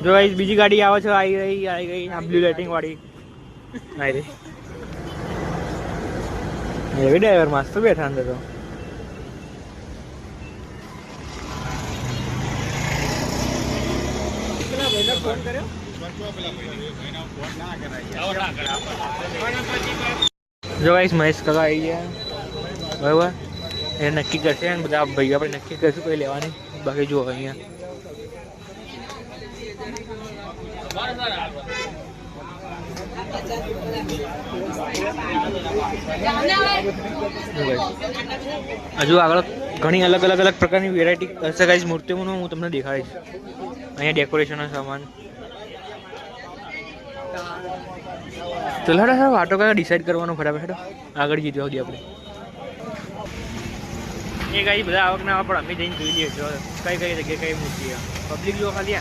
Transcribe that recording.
જો ગાઈસ બીજી ગાડી આવે છે, આવી ગઈ આ બ્લુ લાઇટિંગ વાળી આવી રહી. એવી ડ્રાઈવર મસ્ત બેઠા અંદર તો. જો ગાઈસ મહેશ કાકા આવી ગયા બરાબર, એ નક્કી કરશે ને બધા ભાઈ આપણે નક્કી કરશું કઈ લેવાની. બાકી જુઓ અહીંયા હજુ આગળ ઘણી અલગ પ્રકારની વેરાયટી હશે ગાઈસ મૂર્તિઓનું, હું તમને દેખાડીશ. અહીંયા ડેકોરેશનનો સામાન. ચલો હેડો સર વાટો કયા ડિસાઈડ કરવાનો ફટાફટ હેડો, આગળ જઈ જવા દઈએ આપણે. એ ગાઈ બધા આવકના પણ અમે જઈને જોઈ લઈએ કઈ જગ્યાએ કઈ મૂર્તિ પબ્લિક જો ખાલી